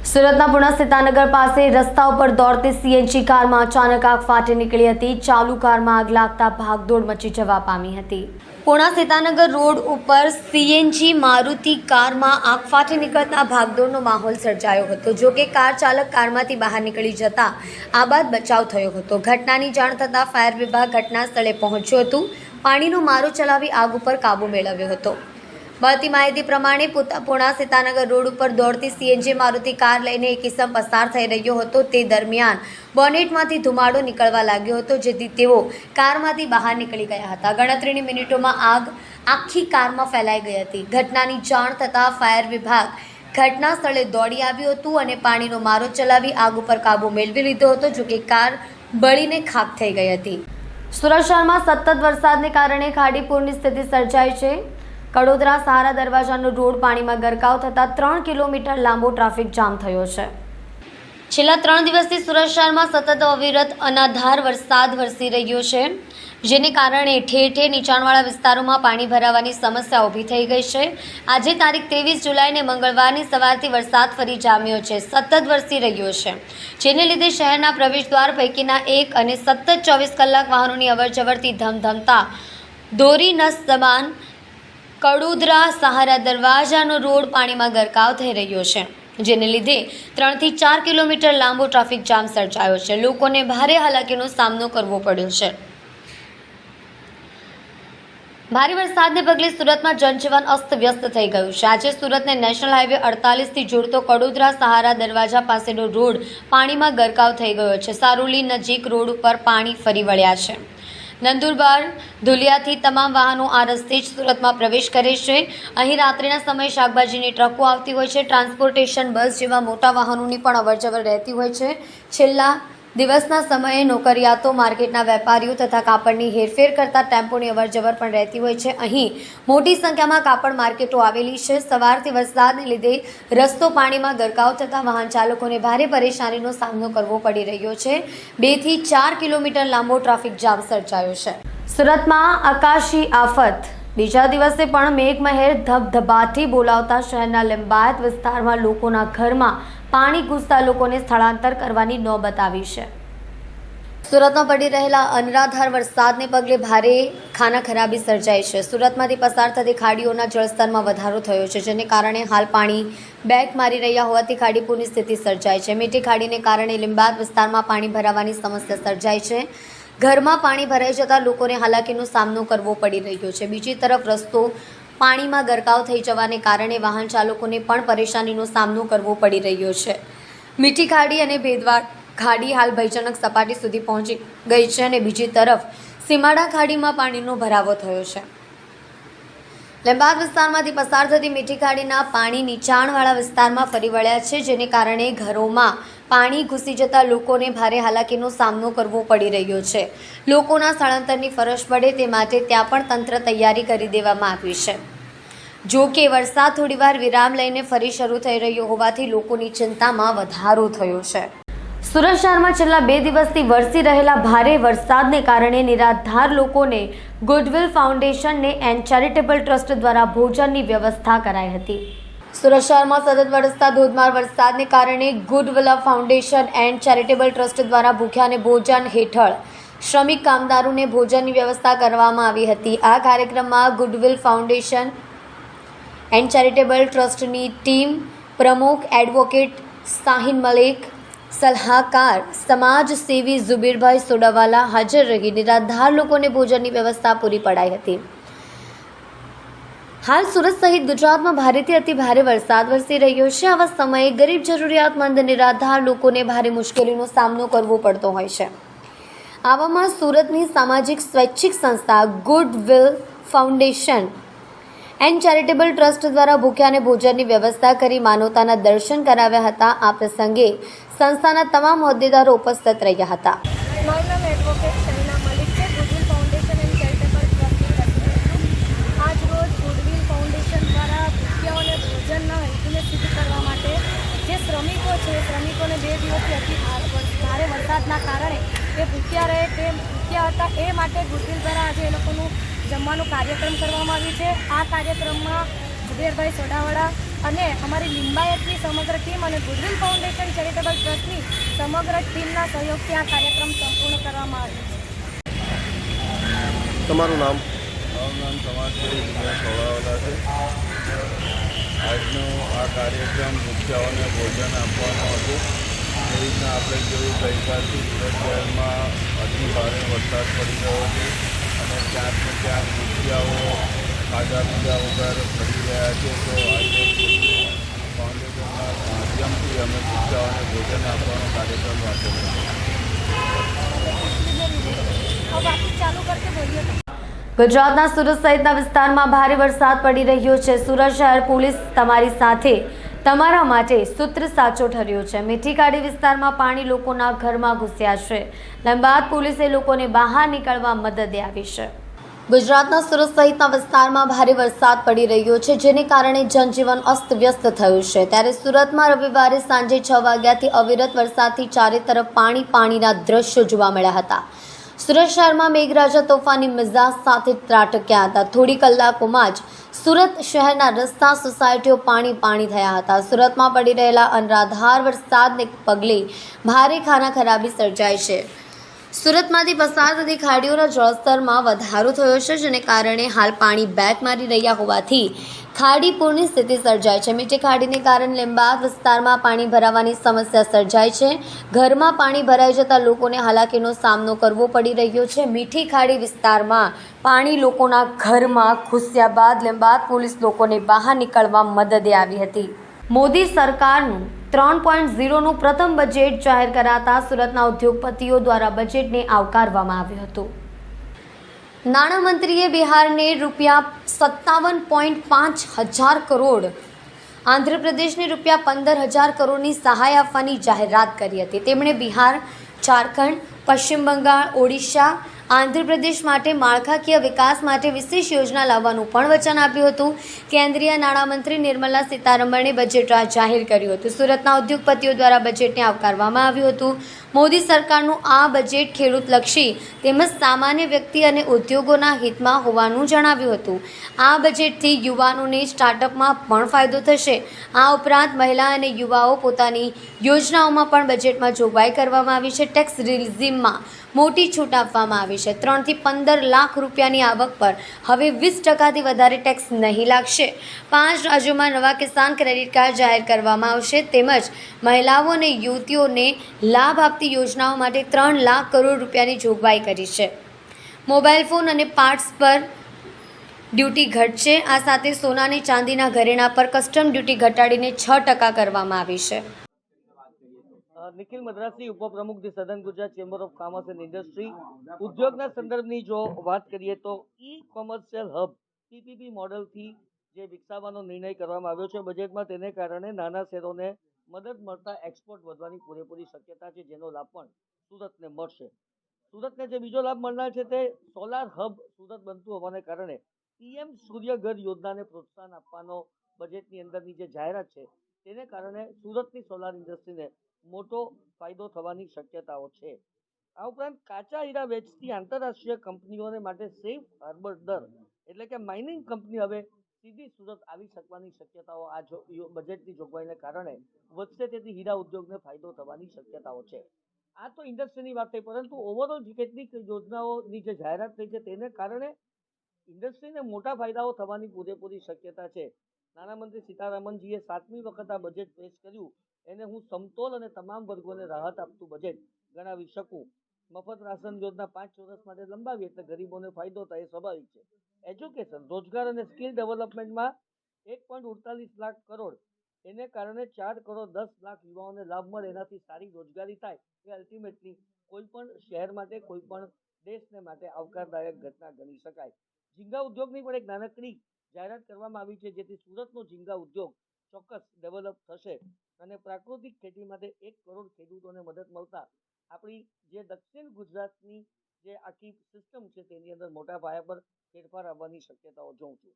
સુરતના પુણા સીતાનગર પાસે રસ્તા ઉપર દોડતી સીએનજી કારમાં અચાનક આગ ફાટી નીકળી હતી। ચાલુ કારમાં આગ લાગતા ભાગદોડ મચી જવા પામી હતી। પુણા સીતાનગર રોડ ઉપર સીએનજી મારુતિ કારમાં આગ ફાટી નીકળતા ભાગદોડનો માહોલ સર્જાયો હતો। જો કે કાર ચાલક કારમાંથી બહાર નીકળી જતા આ બાદ બચાવ થયો હતો। ઘટનાની જાણ થતાં ફાયર વિભાગ ઘટના સ્થળે પહોંચ્યું હતું। પાણીનો મારો ચલાવી આગ ઉપર કાબુ મેળવ્યો હતો। મળતી માહિતી પ્રમાણે પુણા સીતાનગર રોડ ઉપર દોડતી સીએનજી મારુતિ કાર લઈને એક ઇસમ પસાર થઈ રહ્યો હતો। તે દરમિયાન બોનેટમાંથી ધુમાડો નીકળવા લાગ્યો હતો, જેથી તેઓ કારમાંથી બહાર નીકળી ગયા હતા। ગણતરીની મિનિટોમાં આગ આખી કારમાં ફેલાઈ ગઈ હતી। ઘટનાની જાણ થતાં ફાયર વિભાગ ઘટના સ્થળે દોડી આવ્યું હતું અને પાણીનો મારો ચલાવી આગ ઉપર કાબુ મેળવી લીધો હતો। જો કે કાર બળીને ખાખ થઈ ગઈ હતી। સુરત શહેરમાં સતત વરસાદને કારણે ખાડીપુરની સ્થિતિ સર્જાઈ છે। કડોદરા સહારા દરવાજાનો રોડ પાણીમાં ગરકાવ થતાં 3 કિલોમીટર લાંબો ટ્રાફિક જામ થયો છે। છેલ્લા 3 દિવસથી સુરત શહેરમાં સતત અવિરત અનાધાર વરસાદ વરસી રહ્યો છે, જેને કારણે ઠેર ઠેર નીચાણવાળા વિસ્તારોમાં પાણી ભરાવાની સમસ્યા ઊભી થઈ ગઈ છે। આજે તારીખ 23 જુલાઈને મંગળવારની સવારથી વરસાદ ફરી જામ્યો છે, સતત વરસી રહ્યો છે, જેને લીધે શહેરના પ્રવેશદ્વાર પૈકીના એક અને સતત 24 કલાક વાહનોની અવરજવરથી ધમધમતા દોરી નસ સમાન કડોદરા સહારા દરવાજાનો રોડ પાણીમાં ગરકાવ થઈ રહ્યો છે, જેને લીધે 3 થી 4 કિલોમીટર લાંબો ટ્રાફિક જામ સર્જાયો છે। લોકોને ભારે હાલાકીનો સામનો કરવો પડ્યો છે। ભારે વરસાદને પગલે સુરતમાં જનજીવન અસ્તવ્યસ્ત થઈ ગયું છે। આજે સુરતને નેશનલ હાઈવે 48 થી જોડતો કડોદરા સહારા દરવાજા પાસેનો રોડ પાણીમાં ગરકાવ થઈ ગયો છે। સારોલી નજીક રોડ ઉપર પાણી ફરી વળ્યા છે। નંદુરબાર ધુલિયાથી તમામ વાહનો આ રસ્તે જ સુરતમાં પ્રવેશ કરે છે। અહીં રાત્રિના સમયે શાકભાજીની ટ્રકો આવતી હોય છે। ટ્રાન્સપોર્ટેશન બસ જેવા મોટા વાહનોની પણ અવરજવર રહેતી હોય છે। છેલ્લા દિવસના સમયે નોકરિયાતો, માર્કેટના વેપારીઓ તથા કાપડની હેરફેર કરતા ટેમ્પોની અવરજવર પણ રહેતી હોય છે। અહીં મોટી સંખ્યામાં કાપડ માર્કેટો આવેલી છે। સવારથી વરસાદને લીધે રસ્તો પાણીમાં ગરકાવ થતાં વાહન ચાલકોને ભારે પરેશાનીનો સામનો કરવો પડી રહ્યો છે। 2 થી 4 કિલોમીટર લાંબો ટ્રાફિક જામ સર્જાયો છે। સુરતમાં આકાશી આફત બીજા દિવસે પણ મેઘમહેર ધબધબાટી બોલાવતા શહેરના લિંબાયત વિસ્તારમાં લોકોના ઘરમાં પાણી ઘૂસતા લોકોને સ્થળાંતર કરવાની નોબત આવી છે। સુરતમાં પડી રહેલા અનરાધાર વરસાદને પગલે ભારે ખાનાખરાબી સર્જાઈ છે। સુરતમાંથી પસાર થતી ખાડીઓના જળસ્તરમાં વધારો થયો છે, જેને કારણે હાલ પાણી બેક મારી રહ્યા હોવાથી ખાડીપુરની સ્થિતિ સર્જાઈ છે। મીઠી ખાડીને કારણે લિંબાયત વિસ્તારમાં પાણી ભરાવાની સમસ્યા સર્જાઈ છે। ઘરમાં પાણી ભરાઈ જતાં લોકોને હાલાકીનો સામનો કરવો પડી રહ્યો છે। બીજી તરફ રસ્તો પાણીમાં ગરકાવ થઈ જવાને કારણે વાહન ચાલકોને પણ પરેશાનીનો સામનો કરવો પડી રહ્યો છે। મીઠી ખાડી અને ભેદવાડ ખાડી હાલ ભયજનક સપાટી સુધી પહોંચી ગઈ છે અને બીજી તરફ સીમાડા ખાડીમાં પાણીનો ભરાવો થયો છે। લીંબાયત વિસ્તારમાંથી પસાર થતી મીઠી ખાડીના પાણી નીચાણવાળા વિસ્તારમાં ફરી વળ્યા છે, જેને કારણે ઘરોમાં પાણી ઘૂસી જતા લોકોને ભારે હાલાકીનો સામનો કરવો પડી રહ્યો છે। લોકોના સ્થળાંતરની ફરજ પડે તે માટે ત્યાં પણ તંત્ર તૈયારી કરી દેવામાં આવી છે। જો કે વરસાદ થોડીવાર વિરામ લઈને ફરી શરૂ થઈ રહ્યો હોવાથી લોકોની ચિંતામાં વધારો થયો છે। સુરત શહેરમાં છેલ્લા 2 દિવસથી વરસી રહેલા ભારે વરસાદને કારણે નિરાધાર લોકોને ગુડવિલ ફાઉન્ડેશનને એન્ડ ચેરિટેબલ ટ્રસ્ટ દ્વારા ભોજનની વ્યવસ્થા કરાઈ હતી। સુરત શહેરમાં સતત વરસતા ધોધમાર વરસાદને કારણે goodwill foundation and charitable trust દ્વારા ભૂખ્યા અને ભોજન હેઠળ શ્રમિક કામદારોને ભોજનની વ્યવસ્થા કરવામાં આવી હતી। આ કાર્યક્રમમાં ગુડવિલ ફાઉન્ડેશન એન્ડ ચેરિટેબલ ટ્રસ્ટની ટીમ પ્રમુખ એડવોકેટ શાહીન મલિક, સલાહકાર સમાજ સેવી ઝુબીરભાઈ સોડાવાલા હાજર રહી નિરાધાર લોકોને ભોજનની વ્યવસ્થા પૂરી પડાઈ હતી। હાલ સુરત સહિત ગુજરાતમાં ભારેથી અતિ ભારે વરસાદ વરસી રહ્યો છે। આવા સમયે ગરીબ જરૂરિયાતમંદ નિરાધાર લોકોને ભારે મુશ્કેલીનો સામનો કરવો પડતો હોય છે। આવામાં સુરતની સામાજિક સ્વૈચ્છિક સંસ્થા goodwill foundation and charitable trust દ્વારા ભૂખ્યાને ભોજનની વ્યવસ્થા કરી માનવતાના દર્શન કરાવ્યા હતા। આ પ્રસંગે સંસ્થાના તમામ હોદ્દેદારો ઉપસ્થિત રહ્યા હતા। મારું નામ એડવોકેટ શાહીના મલિક છે। ગુડવિલ ફાઉન્ડેશન એન્ડ ચેરિટેબલ ટ્રસ્ટની આજ રોજ ગુડવિલ ફાઉન્ડેશન દ્વારા ભૂખ્યાઓને ભોજનના હેતુને સિદ્ધ કરવા માટે જે શ્રમિકો છે, શ્રમિકોને 2 દિવસથી અતિ ભારે વરસાદના કારણે તે ભૂખ્યા રહે તે ભૂખ્યા હતા, એ માટે ગુડવિલ દ્વારા આજે એ લોકોનું જમવાનું કાર્યક્રમ કરવામાં આવ્યું છે। આ કાર્યક્રમમાં કુબેરભાઈ સોડાવાળા અને અમારી લિંબાયતની સમગ્ર ટીમ અને ગુડવિલ ફાઉન્ડેશન ચેરિટેબલ ટ્રસ્ટની સમગ્ર ટીમના સહયોગથી આ કાર્યક્રમ સંપૂર્ણ કરવામાં આવ્યો છે। તમારું નામ? મારું નામ સમાજશ્રી દિનેશ સોડાવાલા છે। આજનો આ કાર્યક્રમ ભૂખ્યાઓને ભોજન આપવાનો હતો। એ રીતના આપણે જોયું ગઈકાલથી સુરત શહેરમાં અતિ ભારે વરસાદ પડી રહ્યો છે અને ક્યાંક ને ક્યાંક ભૂખ્યાઓ ખાધા પીધા વગર ફરી રહ્યા છે। તો આજે ફાઉન્ડેશનના માધ્યમથી અમે ભૂખ્યાઓને ભોજન આપવાનો કાર્યક્રમ રાખેલો છે। अब वापस चालू करके बोलिए तो। ગુજરાતના સુરત સહિતના વિસ્તારમાં ભારે વરસાદ પડી રહ્યો છે। સુરત શહેર પોલીસ તમારી સાથે તમારા માટે સૂત્ર સાચો ઠર્યો છે। મીઠીકાડી વિસ્તારમાં પાણી લોકોના ઘરમાં ઘૂસ્યા છે। લંબાદ પોલીસે લોકોને બહાર નીકળવા મદદે આવી છે। ગુજરાતના સુરત સહિતના વિસ્તારમાં ભારે વરસાદ પડી રહ્યો છે, જેને કારણે જનજીવન અસ્તવ્યસ્ત થયું છે। ત્યારે સુરતમાં રવિવારે સાંજે 6 વાગ્યાથી અવિરત વરસાદથી ચારે તરફ પાણીના દ્રશ્યો જોવા મળ્યા હતા। સુરત શહેરમાં મેઘરાજા તોફાની મિજાજ સાથે ત્રાટક્યા હતા। થોડી કલાકોમાં જ સુરત શહેરના રસ્તા સોસાયટીઓ પાણી થયા હતા। સુરતમાં પડી રહેલા અનરાધાર વરસાદને પગલે ભારે ખાનાખરાબી સર્જાઈ છે। સુરતમાંથી પસાર થતી ખાડીઓના જળસ્તરમાં વધારો થયો છે, જેને કારણે હાલ પાણી બેક મારી રહ્યા હોવાથી ખાડીપૂરની સ્થિતિ સર્જાઈ છે। મીઠી ખાડીને કારણે લીંબાદ વિસ્તારમાં પાણી ભરાવાની સમસ્યા સર્જાઈ છે। ઘરમાં પાણી ભરાઈ જતા લોકોને હાલાકીનો સામનો કરવો પડી રહ્યો છે। મીઠી ખાડી વિસ્તારમાં પાણી લોકોના ઘરમાં ઘૂસ્યા બાદ લીંબાદ પોલીસ લોકોને બહાર નીકળવા મદદે આવી હતી। મોદી સરકારનું 3.0નું પ્રથમ બજેટ જાહેર કરાતા સુરતના ઉદ્યોગપતિઓ દ્વારા બજેટને આવકારવામાં આવ્યું હતું। નાણામંત્રીએ બિહારને ₹57.5 હજાર કરોડ, આંધ્રપ્રદેશને ₹15,000 કરોડની સહાય આપવાની જાહેરાત કરી હતી। તેમણે બિહાર, ઝારખંડ, પશ્ચિમ બંગાળ, ઓડિશા, આંધ્રપ્રદેશ માટે માળખાકીય વિકાસ માટે વિશેષ યોજના લાવવાનું પણ વચન આપ્યું હતું। કેન્દ્રીય નાણામંત્રી નિર્મલા સીતારમણે બજેટ જાહેર કર્યું હતું। સુરતના ઉદ્યોગપતિઓ દ્વારા બજેટને આવકારવામાં આવ્યું હતું। મોદી સરકારનું આ બજેટ ખેડૂતલક્ષી તેમજ સામાન્ય વ્યક્તિ અને ઉદ્યોગોના હિતમાં હોવાનું જણાવ્યું હતું। આ બજેટથી યુવાનોને સ્ટાર્ટઅપમાં પણ ફાયદો થશે। આ ઉપરાંત મહિલા અને યુવાઓ પોતાની યોજનાઓમાં પણ બજેટમાં જોગવાઈ કરવામાં આવી છે। ટેક્સ રિઝીમમાં મોટી છૂટ આપવામાં આવી છે। 3 થી 15 લાખ રૂપિયાની આવક પર હવે 20%થી વધારે ટેક્સ નહીં લાગશે। 5 રાજ્યોમાં નવા કિસાન ક્રેડિટ કાર્ડ જાહેર કરવામાં આવશે, તેમજ મહિલાઓ અને યુવતીઓને લાભ આપતી યોજનાઓ માટે 3 લાખ કરોડ રૂપિયાની જોગવાઈ કરી છે। મોબાઈલ ફોન અને પાર્ટ્સ પર ડ્યુટી ઘટશે। આ સાથે સોના અને ચાંદીના ઘરેણાં પર કસ્ટમ ડ્યુટી ઘટાડીને 6% કરવામાં આવી છે। નિખિલ મદ્રાસી ઉપપ્રમુખ સદન Gujarat chamber of commerce and industry. ઉદ્યોગના સંદર્ભની જો વાત કરીએ તો ઈ કોમર્શિયલ હબ પીપીપી મોડલથી જે વિકસાવવાનો નિર્ણય કરવામાં આવ્યો છે બજેટમાં, તેને કારણે નાના શહેરોને મદદ મળતા એક્સપોર્ટ વધવાની પૂરેપૂરી શક્યતા છે, જેનો લાભ પણ સુરતને મળશે। સુરતને જે બીજો લાભ મળનાર છે તે સોલાર હબ સુરત બનતું હોવાને કારણે પીએમ સૂર્યઘર યોજનાને પ્રોત્સાહન આપવાનો બજેટની અંદરની જે જાહેરાત છે તેને કારણે સુરતની સોલાર ઇન્ડસ્ટ્રીને મોટો ફાયદો થવાની શક્યતાઓ છે। આ ઉપરાંત કાચા હીરા વેચતી આંતરરાષ્ટ્રીય કંપનીઓને માટે સેફ હાર્બર દર એટલે કે માઇનિંગ કંપની હવે સીધી સુરત આવી શકવાની શક્યતાઓ આ બજેટની જોગવાઈને કારણે વધશે। તેથી હીરા ઉદ્યોગને ફાયદો થવાની શક્યતાઓ છે। આ તો ઇન્ડસ્ટ્રીની વાત થઈ, પરંતુ ઓવરઓલ કેટલીક યોજનાઓની જે જાહેરાત થઈ છે તેને કારણે ઇન્ડસ્ટ્રીને મોટા ફાયદાઓ થવાની પૂરેપૂરી શક્યતા છે। નાણામંત્રી સીતારામનજીએ 7મી વખત આ બજેટ પેશ કર્યું, એને હું સમતોલ અને તમામ વર્ગોને રાહત આપતું બજેટ ગણાવી શકું। મફત રાશન યોજના 5 વર્ષ માટે લંબાવી એટલે ગરીબોને ફાયદો થાય એ સ્વાભાવિક છે। એજ્યુકેશન, રોજગાર અને સ્કિલ ડેવલપમેન્ટમાં 1.48 લાખ કરોડ, એને કારણે 4 કરોડ 10 લાખ યુવાઓને લાભ મળે, એનાથી સારી રોજગારી થાય એ અલ્ટિમેટલી કોઈ પણ શહેર માટે, કોઈ પણ દેશને માટે આવકારદાયક ઘટના ગણી શકાય। ઝીંગા ઉદ્યોગની પણ એક નાનકડી જાહેરાત કરવામાં આવી છે, જેથી સુરતનો ઝીંગા ઉદ્યોગ ચોક્કસ ડેવલપ થશે અને પ્રાકૃતિક ખેતી માટે 1 કરોડ ખેડૂતોને મદદ મળતા આપણી જે દક્ષિણ ગુજરાતની જે આખી સિસ્ટમ છે તેની અંદર મોટા પાયા પર ફેરફાર આવવાની શક્યતાઓ જોઉં છું।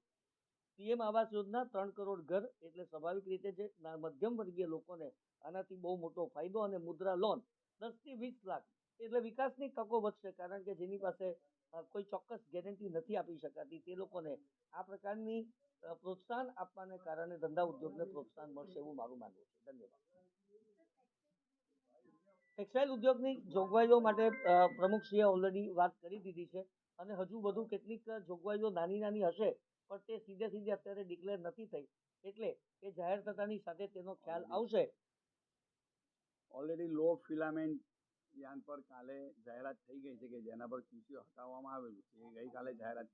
પીએમ આવાસ યોજના 3 કરોડ ઘર એટલે સ્વાભાવિક રીતે જે મધ્યમ વર્ગીય લોકોને આનાથી બહુ મોટો ફાયદો, અને મુદ્રા લોન 10 થી 20 લાખ એટલે વિકાસની તકો વધશે, કારણ કે જેની પાસે કોઈ ચોક્કસ ગેરંટી નથી આપી શકાતી, તે લોકોને આ પ્રકારની પ્રોત્સાહન આપવાને કારણે ધંધા ઉદ્યોગને પ્રોત્સાહન મળશે એવું મારું માનવું છે. ધન્યવાદ. ટેક્સટાઇલ ઉદ્યોગની જોગવાઈઓ માટે પ્રમુખશ્રીએ ઓલરેડી વાત કરી દીધી છે અને હજુ વધુ કેટલીક જોગવાઈઓ નાની હશે પણ તે સીધે અત્યારે ડિક્લેર નથી થઈ, એટલે એ જાહેર થતાની સાથે તેનો ખ્યાલ આવશે. ઓલરેડી લો ફિલામેન્ટ યાન પર કાલે જાહેરાત થઈ ગઈ છે કે જેના પર QC હટાવવામાં આવેલું છે. એ ગઈકાલે જાહેરાત